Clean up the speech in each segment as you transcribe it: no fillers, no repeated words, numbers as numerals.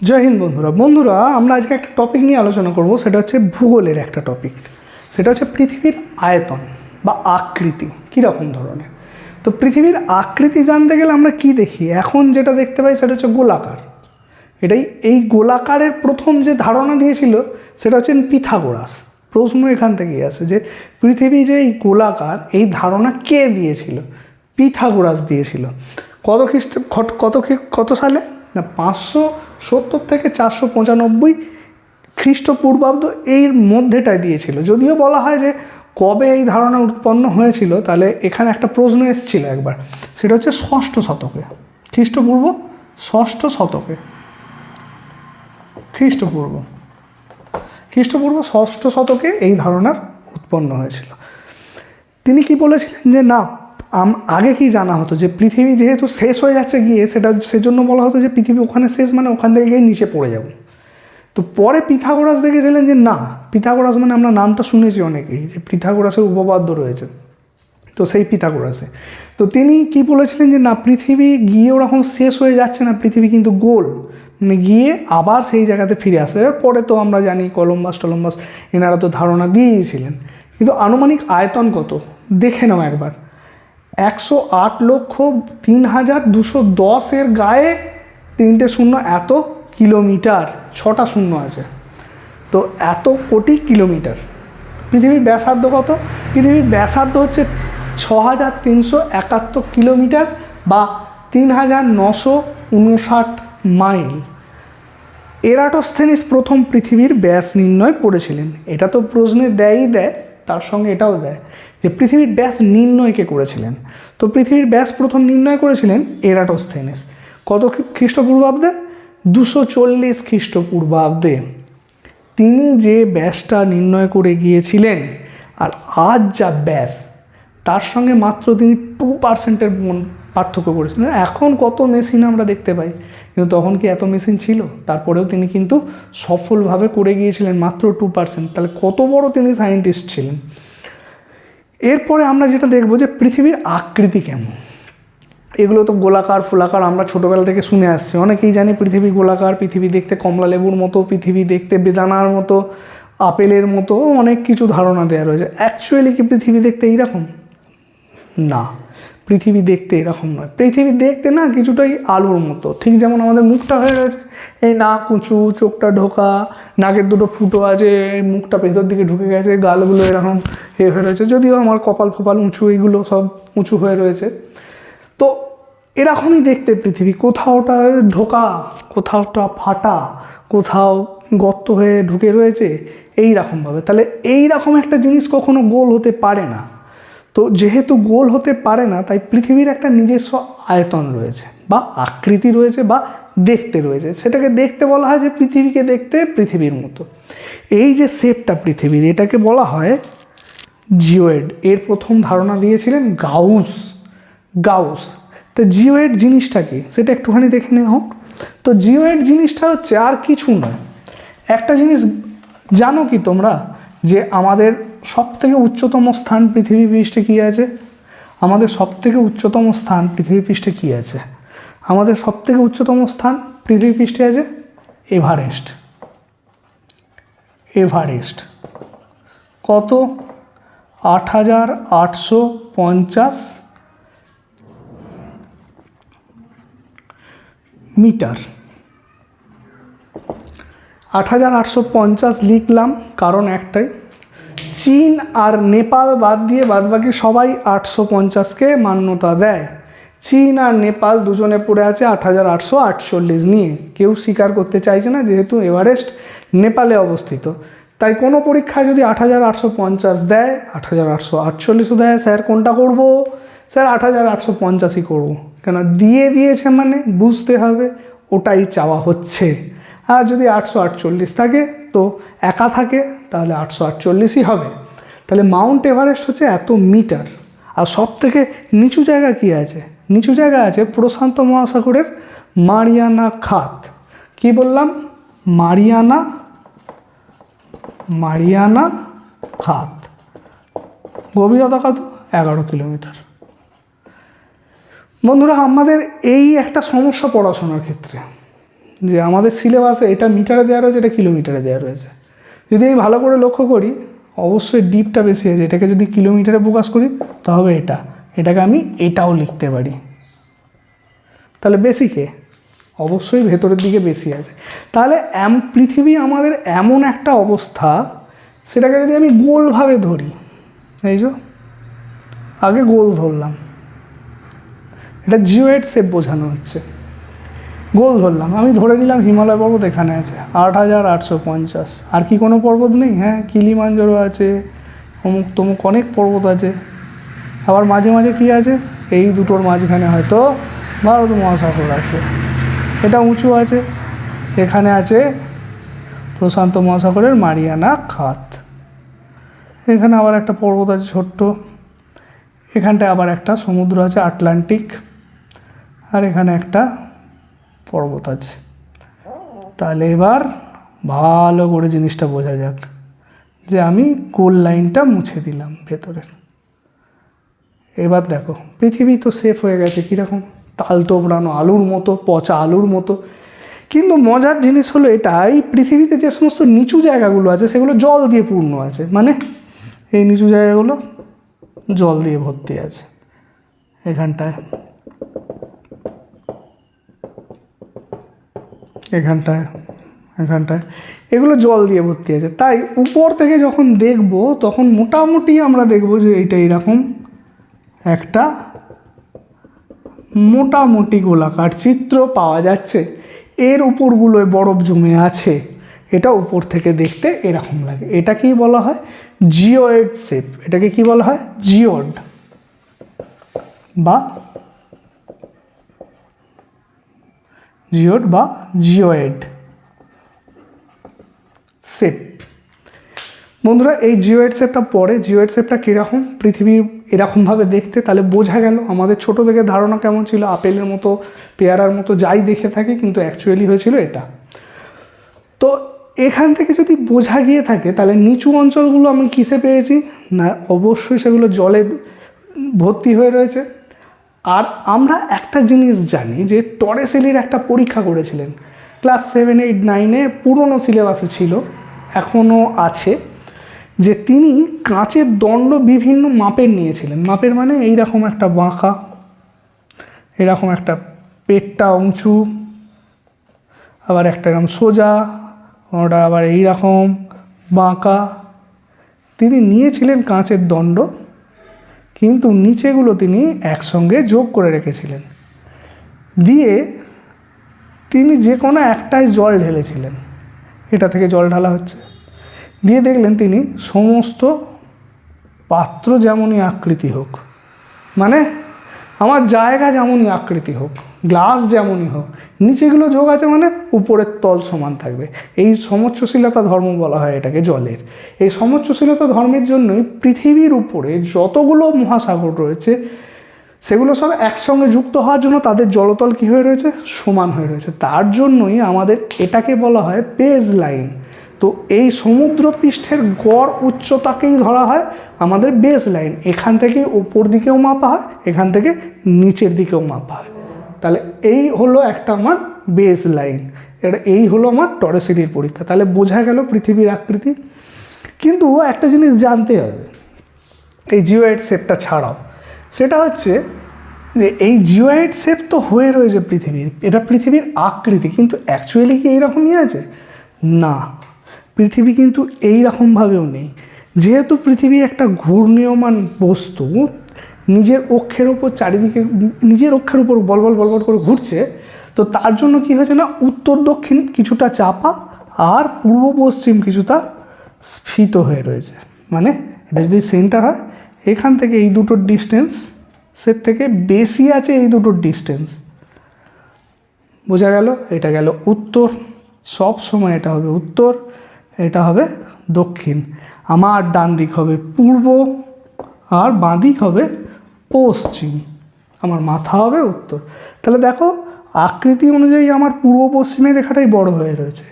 জয় হিন্দ বন্ধুরা আমরা আজকে একটা টপিক নিয়ে আলোচনা করব। সেটা হচ্ছে ভূগোলের একটা টপিক। সেটা হচ্ছে পৃথিবীর আয়তন বা আকৃতি কীরকম ধরনের। তো পৃথিবীর আকৃতি জানতে গেলে আমরা কি দেখি, এখন যেটা দেখতে পাই সেটা হচ্ছে গোলাকার। এই গোলাকারের প্রথম যে ধারণা দিয়েছিল সেটা হচ্ছে পিথাগোরাস। প্রশ্ন এখান থেকেই আসে যে পৃথিবী যে এই গোলাকার, এই ধারণা কে দিয়েছিল? পিথাগোরাস দিয়েছিল। কত সালে না 570 থেকে 495 খ্রিস্টপূর্বাব্দ এর মধ্যেটায় দিয়েছিল। যদিও বলা হয় যে কবে এই ধারণা উৎপন্ন হয়েছিল, তাহলে এখানে একটা প্রশ্ন এসেছিল একবার, সেটা হচ্ছে 6ষ্ঠ শতকে, খ্রিস্টপূর্ব 6ষ্ঠ শতকে, খ্রিস্টপূর্ব 6ষ্ঠ শতকে এই ধারণার উৎপন্ন হয়েছিল। তিনি কি বলেছিলেন যে না, আগে কি জানা হতো যে পৃথিবী যেহেতু শেষ হয়ে যাচ্ছে গিয়ে, সেজন্য বলা হতো যে পৃথিবী ওখানে শেষ, মানে ওখান থেকে গিয়ে নিচে পড়ে যাব। তো পরে পিথাগোরাস দেখেছিলেন যে না, পিথাগোরাস মানে আমরা নামটা শুনেছি অনেকেই, যে পিথাগোরাসের উপপাদ্য রয়েছে, তো সেই পিথাগোরাসে তো তিনি কি বলেছিলেন যে না, পৃথিবী গিয়ে ওরকম শেষ হয়ে যাচ্ছে না, পৃথিবী কিন্তু গোল, মানে গিয়ে আবার সেই জায়গাতে ফিরে আসে। পরে তো আমরা জানি কলম্বাস এনারা তো ধারণা দিয়েছিলেন। কিন্তু আনুমানিক আয়তন কত দেখে নাও একবার, 108,03,210 গায়ে 3টে শূন্য, এত কিলোমিটার, 6টা শূন্য আছে, তো এত কোটি কিলোমিটার। পৃথিবীর ব্যাসার্ধ কত? পৃথিবীর ব্যাসার্ধ হচ্ছে 6,371 কিলোমিটার বা 3,959 মাইল। এরাটোস্থেনিস প্রথম পৃথিবীর ব্যাস নির্ণয় করেছিলেন। এটা তো প্রশ্নে দেয়, তার সঙ্গে এটাও দেয় যে পৃথিবীর ব্যাস নির্ণয় কে করেছিলেন। তো পৃথিবীর ব্যাস প্রথম নির্ণয় করেছিলেন এরাটোস্থেনিস। কত খ্রিস্টপূর্বাব্দে? 240 খ্রিস্টপূর্বাব্দে তিনি যে ব্যাসটা নির্ণয় করে গিয়েছিলেন, আর আজ যা ব্যাস, তার সঙ্গে মাত্র তিনি 2%-এর পার্থক্য করেছিলেন। এখন কত মেশিন আমরা দেখতে পাই, কিন্তু তখন কি এত মেশিন ছিল? তারপরেও তিনি কিন্তু সফলভাবে করে গিয়েছিলেন মাত্র 2%। তাহলে কত বড় তিনি সায়েন্টিস্ট ছিলেন। এরপরে আমরা যেটা দেখবো যে পৃথিবীর আকৃতি কেমন। এগুলো তো গোলাকার ফোলাকার আমরা ছোটোবেলা থেকে শুনে আসছি, অনেকেই জানি পৃথিবী গোলাকার, পৃথিবী দেখতে কমলা লেবুর মতো, পৃথিবী দেখতে বেদানার মতো, আপেলের মতো, অনেক কিছু ধারণা দেওয়া রয়েছে। অ্যাকচুয়ালি কি পৃথিবী দেখতে এইরকম? না, পৃথিবী দেখতে এরকম নয়। পৃথিবী দেখতে না কিছুটাই আলুর মতো, ঠিক যেমন আমাদের মুখটা হয়ে রয়েছে, এই নাক উঁচু, চোখটা ঢোকা, নাকের দুটো ফুটো আছে, এই মুখটা ভেতর দিকে ঢুকে গেছে, গালগুলো এরকম হয়ে রয়েছে, যদিও আমার কপাল ফপাল উঁচু, এইগুলো সব উঁচু হয়ে রয়েছে। তো এরকমই দেখতে পৃথিবী, কোথাওটা ঢোকা, কোথাওটা ফাটা, কোথাও গর্ত হয়ে ঢুকে রয়েছে এই রকমভাবে। তাহলে এই রকম একটা জিনিস কখনো গোল হতে পারে না। তো যেহেতু গোল হতে পারে না, তাই পৃথিবীর একটা নিজস্ব আয়তন রয়েছে বা আকৃতি রয়েছে বা দেখতে রয়েছে। সেটাকে দেখতে বলা হয় যে পৃথিবীকে দেখতে পৃথিবীর মতো। এই যে শেপটা পৃথিবীর, এটাকে বলা হয় জিওয়েড। এর প্রথম ধারণা দিয়েছিলেন গাউস। তো জিওয়েড জিনিসটা কি সেটা একটুখানি দেখে নেওয়া হোক। তো জিওয়েড জিনিসটা হচ্ছে আর কিছু নয়, একটা জিনিস জানো কি তোমরা, যে আমাদের সবথেকে উচ্চতম স্থান পৃথিবী পৃষ্ঠে কী আছে? আমাদের সবথেকে উচ্চতম স্থান পৃথিবী পৃষ্ঠে কী আছে? আমাদের সবথেকে উচ্চতম স্থান পৃথিবী পৃষ্ঠে আছে এভারেস্ট। কত? 8,850 মিটার। 8,850 লিখলাম কারণ একটাই, চীন আর নেপাল বাদ দিয়ে বাদবাকি সবাই 850কে মান্যতা দেয়। চীন আর নেপাল দুজনে পড়ে আছে 8,848 নিয়ে। কেউ স্বীকার করতে চাইছে না, যেহেতু এভারেস্ট নেপালে অবস্থিত। তাই কোনো পরীক্ষায় যদি 8,850 দেয়, 8,848ও দেয়, স্যার কোনটা করব? স্যার 8,850ই করবো। কেন দিয়েছে মানে বুঝতে হবে ওটাই চাওয়া হচ্ছে। আর যদি 848 থাকে, তো একা থাকে, তাহলে 848ই হবে। তাহলে মাউন্ট এভারেস্ট হচ্ছে এত মিটার। আর সব থেকে নিচু জায়গা কি আছে? নিচু জায়গা আছে প্রশান্ত মহাসাগরের মারিয়ানা খাত। কি বললাম? মারিয়ানা খাত। গভীরতা কত? 11 কিলোমিটার। বন্ধুরা, আমাদের এই একটা সমস্যা পড়াশোনার ক্ষেত্রে, যে আমাদের সিলেবাসে এটা মিটারে দেওয়া রয়েছে, এটা কিলোমিটারে দেওয়া রয়েছে। যদি আমি ভালো করে লক্ষ্য করি অবশ্যই ডিপটা বেশি আছে, এটাকে যদি কিলোমিটারে প্রকাশ করি তাহলে এটাকে আমি এটাও লিখতে পারি। তাহলে বেশি কে? অবশ্যই ভেতরের দিকে বেশি আছে। তাহলে পৃথিবী আমাদের এমন একটা অবস্থা, সেটাকে যদি আমি গোলভাবে ধরি, এই যে আগে গোল ধরলাম, এটা জিওয়েড শেপ বোঝানো হচ্ছে, গোল ধরলাম, আমি ধরে নিলাম হিমালয় পর্বত এখানে আছে 8850। আর কি কোনো পর্বত নেই? হ্যাঁ, কিলিমাঞ্জারো আছে, অমুক তমুক অনেক পর্বত আছে। আবার মাঝে মাঝে কি আছে, এই দুটোর মাঝখানে হয়তো ভারত মহাসাগর আছে, এটা উঁচু আছে। এখানে আছে প্রশান্ত মহাসাগরের মারিয়ানা খাত, এখানে আবার একটা পর্বত আছে ছোট্ট, এখানটায় আবার একটা সমুদ্র আছে আটলান্টিক, আর এখানে একটা পর্বত আছে। তাহলে এবার ভালো করে জিনিসটা বোঝা যাক, যে আমি গোল লাইনটা মুছে দিলাম ভেতরের। এবার দেখো পৃথিবী তো সেফ হয়ে গেছে, কীরকম তাল তোবড়ানো আলুর মতো, পচা আলুর মতো। কিন্তু মজার জিনিস হলো এটাই, পৃথিবীতে যে সমস্ত নিচু জায়গাগুলো আছে সেগুলো জল দিয়ে পূর্ণ আছে। মানে এই নিচু জায়গাগুলো জল দিয়ে ভর্তি আছে, এখানটায় এখানটায় এখানটায় এগুলো জল দিয়ে ভর্তি আছে। তাই উপর থেকে যখন দেখব তখন মোটামুটি আমরা দেখব যে এইটা এরকম একটা মোটামুটি গোলাকার চিত্র পাওয়া যাচ্ছে। এর উপরগুলোয় বরফ জমে আছে, এটা উপর থেকে দেখতে এরকম লাগে। এটা কি বলা হয়? জিওয়েড শেপ। এটাকে কি বলা হয়? জিওড বা জিওয়েড শেপ। বন্ধুরা এই জিওয়েড শেপটা পরে, জিওয়েড শেপটা কীরকম পৃথিবী এরকমভাবে দেখতে, তাহলে বোঝা গেল আমাদের ছোটো থেকে ধারণা কেমন ছিল, আপেলের মতো পেয়ারার মতো যাই দেখে থাকি, কিন্তু অ্যাকচুয়ালি হয়েছিল এটা। তো এখান থেকে যদি বোঝা গিয়ে থাকে তাহলে নিচু অঞ্চলগুলো আমি কিসে পেয়েছি না, অবশ্যই সেগুলো জলে ভর্তি হয়ে রয়েছে। আর আমরা একটা জিনিস জানি যে টরেসেলির একটা পরীক্ষা করেছিলেন ক্লাস 7, 8, 9-এ, পুরনো সিলেবাসে ছিল, এখনও আছে, যে তিনি কাঁচের দণ্ড বিভিন্ন মাপের নিয়েছিলেন। মাপের মানে এইরকম একটা বাঁকা, এরকম একটা পেটটা উঁচু, আবার একটা এরকম সোজা, ওটা আবার এইরকম বাঁকা। তিনি নিয়েছিলেন কাঁচের দণ্ড, কিন্তু নিচেগুলো তিনি একসঙ্গে যোগ করে রেখেছিলেন, দিয়ে তিনি যে কোনো একটাই জল ঢেলেছিলেন, এটা থেকে জল ঢালা হচ্ছে, দিয়ে দেখলেন তিনি সমস্ত পাত্র যেমনই আকৃতি হোক, মানে আমার জায়গা যেমনই আকৃতি হোক, গ্লাস যেমনই হোক, নিচেগুলো যোগ আছে মানে উপরের তল সমান থাকবে। এই সমোচ্চশীলতা ধর্ম বলা হয় এটাকে জলের। এই সমোচ্চশীলতা ধর্মের জন্যই পৃথিবীর উপরে যতগুলো মহাসাগর রয়েছে সেগুলো সব একসঙ্গে যুক্ত হওয়ার জন্য তাদের জলতল কী হয়ে রয়েছে? সমান হয়ে রয়েছে। তার জন্যই আমাদের এটাকে বলা হয় বেজ লাইন। তো এই সমুদ্র পৃষ্ঠের গড় উচ্চতাকেই ধরা হয় আমাদের বেস লাইন। এখান থেকে উপর দিকেও মাপা হয়, এখান থেকে নিচের দিকেও মাপা হয়। তাহলে এই হলো একটা আমার বেস লাইন, এই হলো আমার টরেসেলির পরীক্ষা। তাহলে বোঝা গেল পৃথিবীর আকৃতি। কিন্তু একটা জিনিস জানতে হবে এই জিওয়েড শেপটা ছাড়াও, সেটা হচ্ছে যে এই জিওয়েড শেপ তো হয়ে রয়েছে পৃথিবীর, এটা পৃথিবীর আকৃতি, কিন্তু অ্যাকচুয়ালি কি এইরকমই আছে? না, পৃথিবী কিন্তু এইরকমভাবেও নেই। যেহেতু পৃথিবী একটা ঘূর্ণীয়মান বস্তু, নিজের অক্ষের ওপর চারিদিকে নিজের অক্ষের উপর বলবল করে ঘুরছে, তো তার জন্য কি হয়েছে না, উত্তর দক্ষিণ কিছুটা চাপা আর পূর্ব পশ্চিম কিছুটা স্ফীত হয়ে রয়েছে। মানে এটা যদি সেন্টার হয়, এখান থেকে এই দুটোর ডিস্টেন্স সের থেকে বেশি আছে এই দুটোর ডিস্টেন্স। বোঝা গেল? এটা গেল উত্তর, সব সময় এটা হবে উত্তর, এটা হবে দক্ষিণ। আমার ডান দিক হবে পূর্ব আর বাঁ দিক হবে পশ্চিম, আমার মাথা হবে উত্তর। তাহলে দেখো আকৃতি অনুযায়ী আমার পূর্ব পশ্চিমের রেখাটাই বড় হয়ে রয়েছে।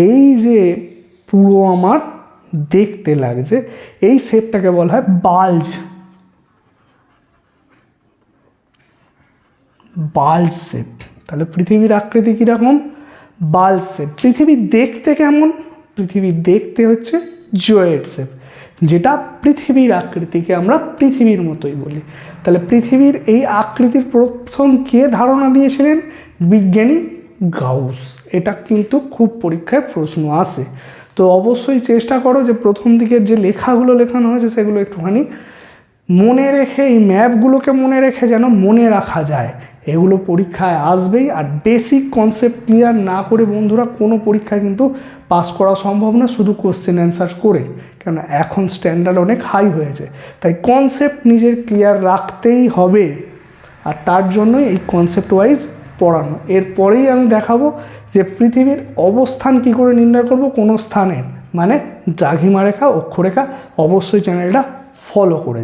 এই যে পুরো আমার দেখতে লাগছে, এই শেপটাকে বলা হয় বাল্জ শেপ। তাহলে পৃথিবীর আকৃতি কীরকম? বাল শেপ। পৃথিবী দেখতে কেমন? পৃথিবী দেখতে হচ্ছে জয়েড শেপ, যেটা পৃথিবীর আকৃতিকে আমরা পৃথিবীর মতোই বলি। তাহলে পৃথিবীর এই আকৃতির প্রথম কে ধারণা দিয়েছিলেন? বিজ্ঞানী গাউস। এটা কিন্তু খুব পরীক্ষায় প্রশ্ন আসে, তো অবশ্যই চেষ্টা করো যে প্রথম দিকের যে লেখাগুলো লেখানো হয়েছে সেগুলো একটুখানি মনে রেখে, এই ম্যাপগুলোকে মনে রেখে যেন মনে রাখা যায়। এগুলো পরীক্ষায় আসবেই। আর বেসিক কনসেপ্ট ক্লিয়ার না করে বন্ধুরা কোনো পরীক্ষায় কিন্তু পাস করা সম্ভব না শুধু কোশ্চেন অ্যান্সার করে, কেন এখন স্ট্যান্ডার্ড অনেক হাই হয়েছে। তাই কনসেপ্ট নিজের ক্লিয়ার রাখতেই হবে, আর তার জন্যই এই কনসেপ্ট ওয়াইজ পড়ানো। এরপরেই আমি দেখাবো যে পৃথিবীর অবস্থান কি করে নির্ণয় করব কোনো স্থানের, মানে দ্রাঘিমা রেখা, অক্ষরেখা। অবশ্যই চ্যানেলটা ফলো করে